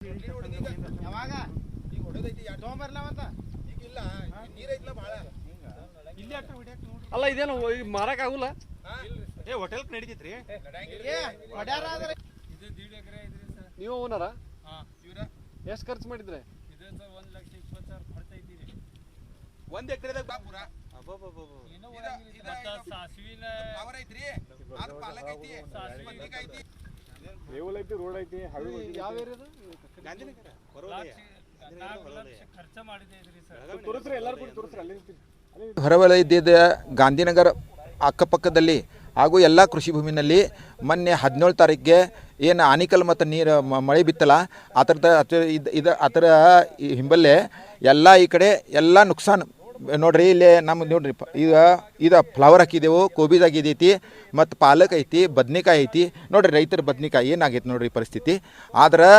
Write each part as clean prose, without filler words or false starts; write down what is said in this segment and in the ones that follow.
ಯಾವಾಗ ಈಗ ಹೊಡೆದೈತಿ ತೊಗೊಂಬರ್ಲಾವಂತ ಈಗ ಇಲ್ಲ ನೀರೈತ್ಲ ಭಾಳ ಇಲ್ಲಿ ಅಲ್ಲ ಇದೇನು ಮಾರಕ್ ಆಗಲ್ಲ ಏ ಹೋಟೆಲ್ ನಡೀತೈತ್ರಿ ನೀವು ಓನರ ಎಷ್ಟು ಖರ್ಚು ಮಾಡಿದ್ರೆ ಒಂದ್ ಎಕರೆದಾಗ ಬಾಪುರ ಲೇವಲ್ ಐತಿ ರೋಡ್ ಐತಿ ಯಾವ ಏರಿಯಾದ ತೋರಿಸ್ರಿ ಎಲ್ಲರೂ ಕೂಡ ತೋರಿಸ್ರಿ ಅಲ್ಲಿ ಹೊರವಲಯದ ಗಾಂಧಿನಗರ ಅಕ್ಕಪಕ್ಕದಲ್ಲಿ ಹಾಗೂ ಎಲ್ಲ ಕೃಷಿ ಭೂಮಿನಲ್ಲಿ ಮೊನ್ನೆ 17 ತಾರೀಕಿಗೆ ಏನು ಆನಿಕಲ್ ಮತ್ತು ನೀರು ಮಳೆ ಬಿತ್ತಲ್ಲ ಅದರ ಹಿಂಬಲ್ಲೇ ಎಲ್ಲ ಈ ಕಡೆ ಎಲ್ಲ ನುಕ್ಸಾನ್ ನೋಡ್ರಿ ಇಲ್ಲಿ ನಮ್ಗೆ ನೋಡ್ರಿ ಇದು ಫ್ಲವರ್ ಹಾಕಿದೆವು ಕೋಬೀಜ್ ಆಗಿದೈತಿ ಮತ್ತು ಪಾಲಕ್ ಐತಿ ಬದ್ನಿಕಾಯಿ ಐತಿ ನೋಡ್ರಿ ರೈತರ ಬದ್ನಿಕಾಯಿ ಏನಾಗೈತಿ ನೋಡ್ರಿ ಪರಿಸ್ಥಿತಿ. ಆದ್ರೆ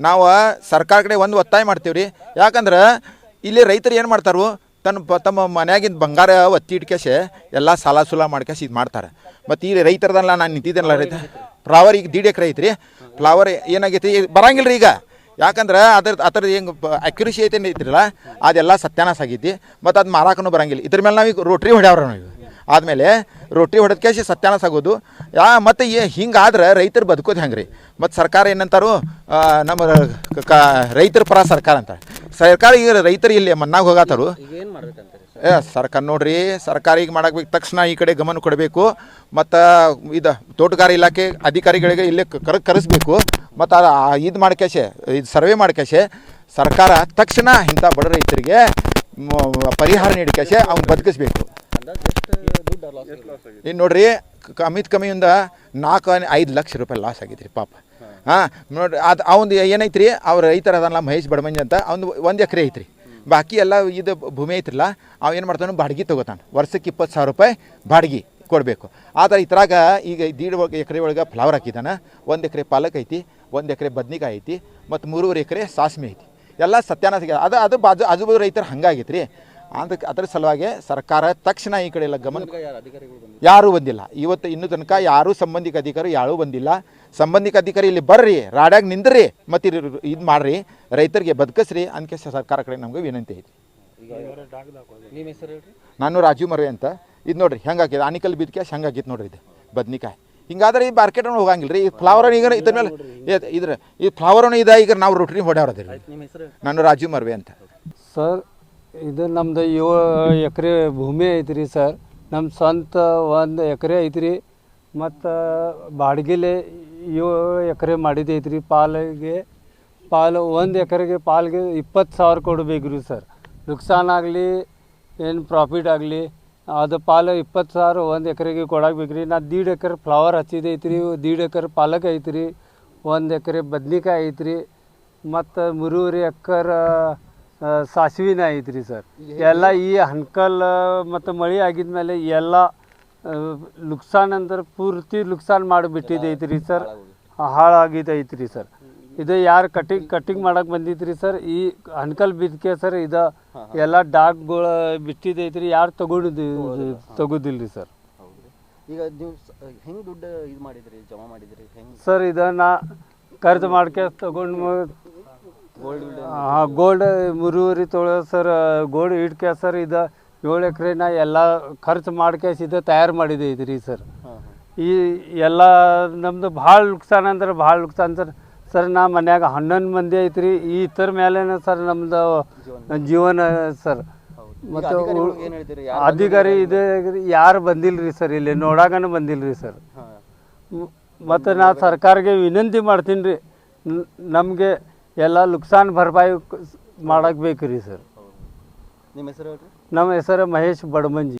ನಾವು ಸರ್ಕಾರ ಕಡೆ ಒಂದು ಒತ್ತಾಯ ಮಾಡ್ತೀವಿ ರೀ, ಯಾಕಂದ್ರೆ ಇಲ್ಲಿ ರೈತರು ಏನು ಮಾಡ್ತಾರೋ ತಮ್ಮ ಮನ್ಯಾಗಿಂದ ಬಂಗಾರ ಒತ್ತಿ ಇಟ್ಕೇಶೆ ಎಲ್ಲ ಸಾಲ ಸುಲ ಮಾಡ್ಕೇಶ್ ಇದು ಮಾಡ್ತಾರೆ. ಮತ್ತು ಈ ರೈತರದಲ್ಲ ನಾನು ನಿಂತಿದ್ದೇನಲ್ಲ ರೈತ ಫ್ಲವರ್ ಈಗ 1.5 ಎಕರೆ ಐತ್ರಿ. ಫ್ಲವರ್ ಏನಾಗೈತಿ ಬರಂಗಿಲ್ಲ ರೀ ಈಗ, ಯಾಕಂದ್ರೆ ಅದ್ರ ಹೆಂಗೆ ಅಕ್ಯುರೇಸಿ ಐತೆ ಐತಿರಲ್ಲ ಅದೆಲ್ಲ ಸತ್ಯಾನಾಶ ಆಗೈತಿ ಮತ್ತು ಅದು ಮಾರಾಕನೂ ಬರಂಗಿಲ್ಲ. ಇದ್ರ ಮೇಲೆ ನಾವೀಗ ರೋಟ್ರಿ ಹೊಡ್ಯಾವ್ರ ನಾವು ಆದಮೇಲೆ ರೋಟ್ರಿ ಹೊಡೆದಕ್ಕೆ ಸತ್ಯಾನಾಶ ಆಗೋದು ಮತ್ತು ಹಿಂಗಾದ್ರೆ ರೈತರು ಬದುಕೋದು ಹೆಂಗೆ ರೀ. ಮತ್ತು ಸರ್ಕಾರ ಏನಂತಾರು ನಮ್ಮ ರೈತರ ಪರ ಸರ್ಕಾರ ಅಂತ ಸರ್ಕಾರ ಈಗ ರೈತರು ಇಲ್ಲಿ ಮನ್ನಾಗ ಹೋಗತ್ತಾರು. ಸರ್ಕಾರ ನೋಡ್ರಿ, ಸರ್ಕಾರ ಈಗ ಮಾಡಬೇಕು ತಕ್ಷಣ ಈ ಕಡೆ ಗಮನ ಕೊಡಬೇಕು ಮತ್ತು ಇದು ತೋಟಗಾರ ಇಲಾಖೆ ಅಧಿಕಾರಿಗಳಿಗೆ ಇಲ್ಲೇ ಕರೆಸಬೇಕು ಮತ್ತು ಇದು ಮಾಡ್ಕೇಶೆ ಇದು ಸರ್ವೆ ಮಾಡ್ಕೇಶೆ ಸರ್ಕಾರ ತಕ್ಷಣ ಇಂಥ ಬಡ ರೈತರಿಗೆ ಪರಿಹಾರ ನೀಡಿಕೇಶೆ ಅವ್ನು ಬದುಕಿಸ್ಬೇಕು. ಇನ್ನು ನೋಡ್ರಿ ಕಮ್ಮಿ ಒಂದು 4-5 ಲಕ್ಷ ರೂಪಾಯಿ ಲಾಸ್ ಆಗೈತೆ ರೀ ಪಾಪ. ಹಾಂ ನೋಡ್ರಿ ಅದು ಅವ್ನು ಏನೈತ್ರಿ ಅವ್ರ ರೈತರ ಅದಲ್ಲ ಮಹೇಶ್ ಬಡಮಂಜಿ ಅಂತ ಅವ್ನು 1 ಎಕರೆ ಐತ್ರಿ, ಬಾಕಿ ಎಲ್ಲ ಇದು ಭೂಮಿ ಐತ್ರಲ್ಲ ಅವ ಏನು ಮಾಡ್ತಾನೆ ಬಾಡಿಗೆ ತೊಗೋತಾನೆ, ವರ್ಷಕ್ಕೆ 20,000 ರೂಪಾಯಿ ಬಾಡಿಗೆ ಕೊಡಬೇಕು. ಆದರೆ ಇದ್ರಾಗ ಈಗ 1.5 ಎಕರೆ ಒಳಗೆ ಫ್ಲವರ್ ಹಾಕಿದ್ದಾನೆ, 1 ಎಕರೆ ಪಾಲಕ್ ಐತಿ, 1 ಎಕರೆ ಬದ್ನಿಕಾಯಿ ಐತಿ ಮತ್ತು 3.5 ಎಕರೆ ಸಾಸ್ಮೆ ಐತಿ. ಎಲ್ಲ ಸತ್ಯಾನಾಶ ಅದು ಆಜು ರೈತರು ಹಂಗಾಗೈತೆ ರೀ. ಅದರ ಸಲುವಾಗಿ ಸರ್ಕಾರ ತಕ್ಷಣ ಈ ಕಡೆ ಎಲ್ಲ ಗಮನ ಯಾರೂ ಬಂದಿಲ್ಲ ಇವತ್ತು ಇನ್ನೂ ತನಕ ಯಾರೂ ಸಂಬಂಧಿಕ ಅಧಿಕಾರಿ ಯಾರೂ ಬಂದಿಲ್ಲ. ಸಂಬಂಧಿಕ ಅಧಿಕಾರಿ ಇಲ್ಲಿ ಬರ್ರಿ, ರಾಡ್ಯಾಗ ನಿಂದ್ರಿ ಮತ್ತು ಇದು ಮಾಡ್ರಿ, ರೈತರಿಗೆ ಬದುಕಿಸ್ರಿ ಅಂದ್ಕೆ ಸರ್ಕಾರ ಕಡೆ ನಮ್ಗೆ ವಿನಂತಿ ಐತಿ. ನಾನು ರಾಜೀವ್ ಮರ್ವೆ ಅಂತ. ಇದು ನೋಡ್ರಿ ಹೆಂಗಾಗಿದೆ ಆನಿಕಲ್ ಬಿದ್ಕೆ ಹೆಂಗಾಗಿತ್ತು ನೋಡ್ರಿ ಇದು ಬದ್ನಿಕಾಯಿ. ಹಿಂಗಾದ್ರೆ ಈ ಮಾರ್ಕೆಟ್ ಹೋಗಂಗಿಲ್ಲ ರೀ. ಈ ಫ್ಲವರ್ ಈಗ ಇದ್ರ ಮೇಲೆ ಈ ಫ್ಲವರ್ನು ಇದೆ, ಈಗ ನಾವು ರೋಟ್ರಿ ಹೊಡ್ಯಾವ್ರದ್ರಿ. ನಾನು ರಾಜೀವ್ ಮರ್ವೆ ಅಂತ ಸರ್. ಇದು ನಮ್ದು 7 ಎಕರೆ ಭೂಮಿ ಐತ್ರಿ ಸರ್. ನಮ್ಮ ಸ್ವಂತ 1 ಎಕರೆ ಐತ್ರಿ ಮತ್ತು ಬಾಡಿಗೆಲೆ 7 ಎಕರೆ ಮಾಡಿದೈತ್ರಿ. ಪಾಲು 1 ಎಕರೆಗೆ ಪಾಲ್ಗೆ 20,000 ಕೊಡಬೇಕು ರೀ ಸರ್. ನುಕ್ಸಾನಾಗಲಿ ಏನು ಪ್ರಾಫಿಟ್ ಆಗಲಿ ಅದು ಪಾಲು 20,000 1 ಎಕರೆಗೆ ಕೊಡಾಕ್ಬೇಕು ರೀ. ನಾ 1.5 ಎಕರೆ ಫ್ಲವರ್ ಹಚ್ಚಿದೈತ್ರಿ, 1.5 ಎಕರೆ ಪಾಲಕ್ ಐತ್ರಿ, 1 ಎಕರೆ ಬದ್ನಿಕಾಯಿ ಐತ್ರಿ ಮತ್ತು 3.5 ಎಕರೆ ಸಾಸಿವಿನ ಐತ್ರಿ ಸರ್. ಎಲ್ಲ ಈ ಹಣ್ಕಲ್ ಮತ್ತು ಮಳೆ ಆಗಿದ್ಮೇಲೆ ಎಲ್ಲ ನುಕ್ಸಾನ್ ಅಂದ್ರೆ ಪೂರ್ತಿ ನುಕ್ಸಾನ್ ಮಾಡಿಬಿಟ್ಟಿದೈತ್ರಿ ಸರ್, ಹಾಳಾಗಿದೈತ್ರಿ ಸರ್. ಇದು ಯಾರು ಕಟಿಂಗ್ ಮಾಡಕ್ಕೆ ಬಂದಿದ್ರಿ ಸರ್, ಈ ಹಣ್ಕಲ್ ಬಿದ್ದಕ್ಕೆ ಸರ್ ಇದು ಎಲ್ಲ ಡಾಗ್ಗಳು ಬಿಟ್ಟಿದೈತ್ರಿ, ಯಾರು ತಗೋದಿಲ್ರಿ ಸರ್. ಈಗ ನೀವು ಹೆಂಗೆ ದುಡ್ಡು ಇದು ಮಾಡಿದ್ರಿ, ಜಮಾ ಮಾಡಿದ್ರಿ ಹೆಂಗೆ ಸರ್? ಇದನ್ನು ಖರ್ಚು ಮಾಡ್ಕೆ ತಗೊಂಡು ಗೋಲ್ಡ್ 3.5 ತೊಳೆ ಸರ್ ಗೋಲ್ಡ್ ಇಟ್ಕೆ ಸರ್. ಇದು 7 ಎಕರೆನ ಎಲ್ಲ ಖರ್ಚು ಮಾಡ್ಕೇಸ್ ಇದು ತಯಾರು ಮಾಡಿದೈತ್ರಿ ಸರ್. ಈ ಎಲ್ಲ ನಮ್ಮದು ಭಾಳ ನುಕ್ಸಾನ್ ಅಂದ್ರೆ ಭಾಳ ನುಕ್ಸಾನ್ ಸರ್. ನಾ ಮನ್ಯಾಗ 11 ಮಂದಿ ಐತ್ರಿ. ಈ ಥರ ಮೇಲೆ ಸರ್ ನಮ್ಮದು ಜೀವನ ಸರ್. ಮತ್ತು ಅಧಿಕಾರಿ ಇದೆ ಯಾರು ಬಂದಿಲ್ಲ ರೀ ಸರ್, ಇಲ್ಲಿ ನೋಡಾಕನೂ ಬಂದಿಲ್ಲ ರೀ ಸರ್. ಮತ್ತು ನಾ ಸರ್ಕಾರಕ್ಕೆ ವಿನಂತಿ ಮಾಡ್ತೀನಿ ರೀ, ನಮಗೆ ಎಲ್ಲ ನುಕ್ಸಾನ್ ಭರ್ಪಾಯಿ ಮಾಡಕ್ಕೆ ಬೇಕು ರೀ ಸರ್. ನಿಮ್ಮ ಹೆಸರು ಹೇಳ್ರಿ? ನಮ್ಮ ಹೆಸರು ಮಹೇಶ್ ಬಡಮಂಜಿ.